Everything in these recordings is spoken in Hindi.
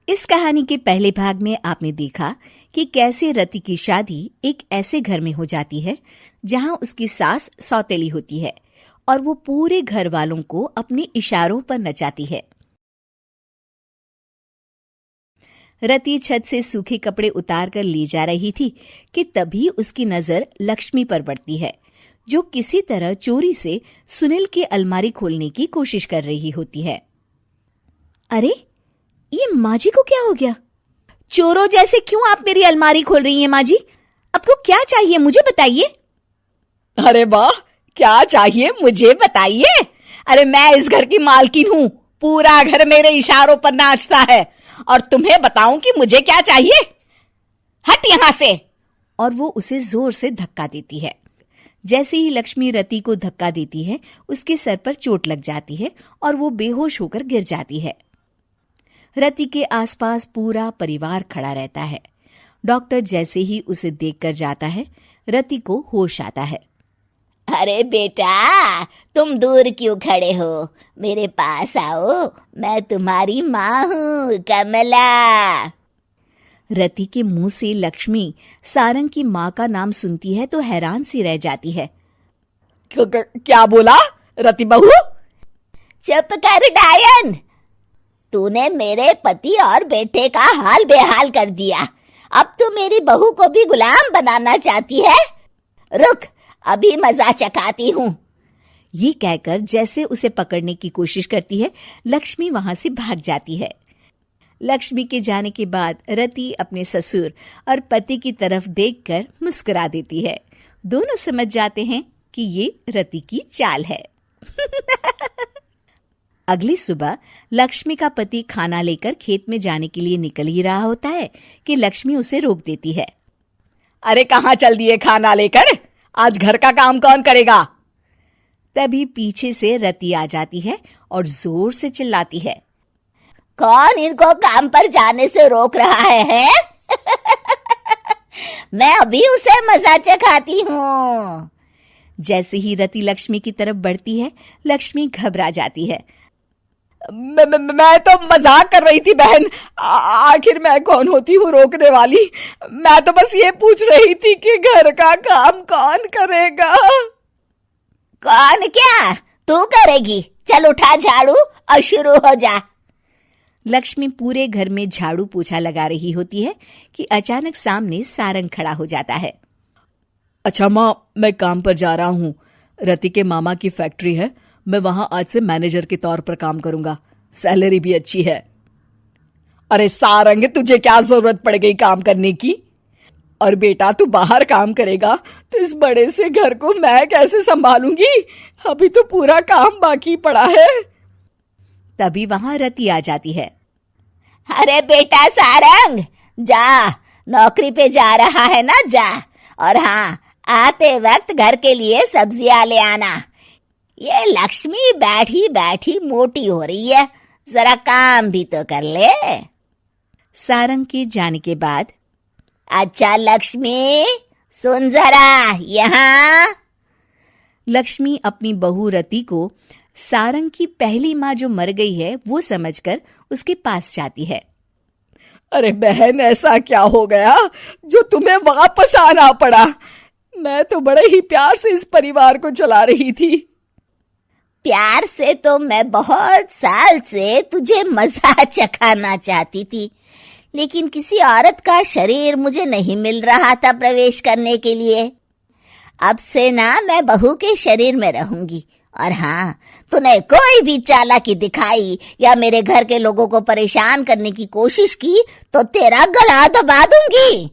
इस कहानी के पहले भाग में आपने देखा कि कैसे रति की शादी एक ऐसे घर में हो जाती है जहां उसकी सास सौतेली होती है और वो पूरे घर वालों को अपने इशारों पर नचाती है। रति छत से सूखे कपड़े उतार कर ले जा रही थी कि तभी उसकी नजर लक्ष्मी पर पड़ती है, जो किसी तरह चोरी से सुनील की अलमारी खोलने की कोशिश कर रही होती है। अरे, ये माँ जी को क्या हो गया? चोरों जैसे क्यों आप मेरी अलमारी खोल रही हैं माँ जी? आपको क्या चाहिए मुझे बताइए। अरे वाह, क्या चाहिए मुझे बताइए। अरे मैं इस घर की मालकिन हूँ, पूरा घर मेरे इशारों पर नाचता है और तुम्हें बताऊं कि मुझे क्या चाहिए? हट यहाँ से। और वो उसे जोर से धक्का देती है। जैसे ही लक्ष्मी रति को धक्का देती है, उसके सर पर चोट लग जाती है और वो बेहोश होकर गिर जाती है। रति के आसपास पूरा परिवार खड़ा रहता है। डॉक्टर जैसे ही उसे देखकर जाता है, रति को होश आता है। अरे बेटा, तुम दूर क्यों खड़े हो? मेरे पास आओ, मैं तुम्हारी माँ हूँ, कमला। रति के मुंह से लक्ष्मी सारंग की माँ का नाम सुनती है तो हैरान सी रह जाती है। क्या बोला रति बहू? चुप कर डायन, तूने मेरे पति और बेटे का हाल बेहाल कर दिया। अब तू मेरी बहू को भी गुलाम बनाना चाहती है? रुक, अभी मजा चखाती हूँ। ये कहकर जैसे उसे पकड़ने की कोशिश करती है, लक्ष्मी वहां से भाग जाती है। लक्ष्मी के जाने के बाद रति अपने ससुर और पति की तरफ देखकर मुस्कुरा देती है। दोनों समझ जाते हैं कि ये रति की चाल है। अगली सुबह लक्ष्मी का पति खाना लेकर खेत में जाने के लिए निकल ही रहा होता है कि लक्ष्मी उसे रोक देती है। अरे कहाँ चल दिए खाना लेकर? आज घर का काम कौन करेगा? तभी पीछे से रति आ जाती है और जोर से चिल्लाती है। कौन इनको काम पर जाने से रोक रहा है? मैं अभी उसे मजा चखाती हूँ। जैसे ही रति लक्ष्मी की तरफ बढ़ती है, लक्ष्मी घबरा जाती है। मैं तो मजाक कर रही थी बहन। आखिर मैं कौन होती हूँ रोकने वाली? मैं तो बस ये पूछ रही थी कि घर का काम कौन करेगा? कौन क्या? तू करेगी। चल उठा झाड़ू और शुरू हो जा। लक्ष्मी पूरे घर में झाड़ू पोछा लगा रही होती है कि अचानक सामने सारंग खड़ा हो जाता है। अच्छा माँ, मैं काम पर जा रहा हूँ। रति के मामा की फैक्ट्री है, मैं वहां आज से मैनेजर के तौर पर काम करूंगा। सैलरी भी अच्छी है। अरे सारंग, तुझे क्या जरूरत पड़ गई काम करने की? और बेटा, तू बाहर काम करेगा तो इस बड़े से घर को मैं कैसे संभालूंगी? अभी तो पूरा काम बाकी पड़ा है। तभी वहां रति आ जाती है। अरे बेटा सारंग, जा, नौकरी पे जा रहा है ना, जा। और हाँ, आते वक्त घर के लिए सब्जियां ले आना। ये लक्ष्मी बैठी बैठी मोटी हो रही है, जरा काम भी तो कर ले। सारंग के जाने के बाद, अच्छा लक्ष्मी, सुन जरा यहाँ। लक्ष्मी अपनी बहू रति को सारंग की पहली माँ जो मर गई है वो समझकर उसके पास जाती है। अरे बहन, ऐसा क्या हो गया जो तुम्हें वापस आना पड़ा? मैं तो बड़े ही प्यार से इस परिवार को चला रही थी। प्यार से तो मैं बहुत साल से तुझे मजा चखाना चाहती थी, लेकिन किसी औरत का शरीर मुझे नहीं मिल रहा था प्रवेश करने के लिए। अब से ना मैं बहू के शरीर में रहूंगी। और हाँ, तूने कोई भी चालाकी दिखाई या मेरे घर के लोगों को परेशान करने की कोशिश की तो तेरा गला दबा दूंगी।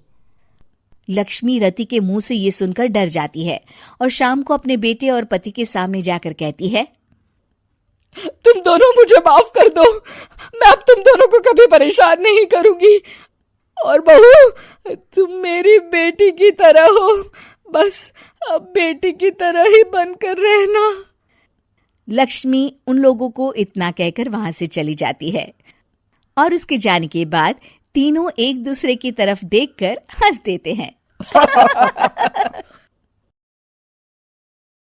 लक्ष्मी रति के मुंह से ये सुनकर डर जाती है और शाम को अपने बेटे और पति के सामने जाकर कहती है, तुम दोनों मुझे माफ कर दो। मैं अब तुम दोनों को कभी परेशान नहीं करूंगी। और बहू, तुम मेरी बेटी की तरह हो, बस अब बेटी की तरह ही बनकर रहना। लक्ष्मी उन लोगों को इतना कहकर वहां से चली जाती है और उसके जाने के बाद तीनों एक दूसरे की तरफ देखकर हंस देते हैं।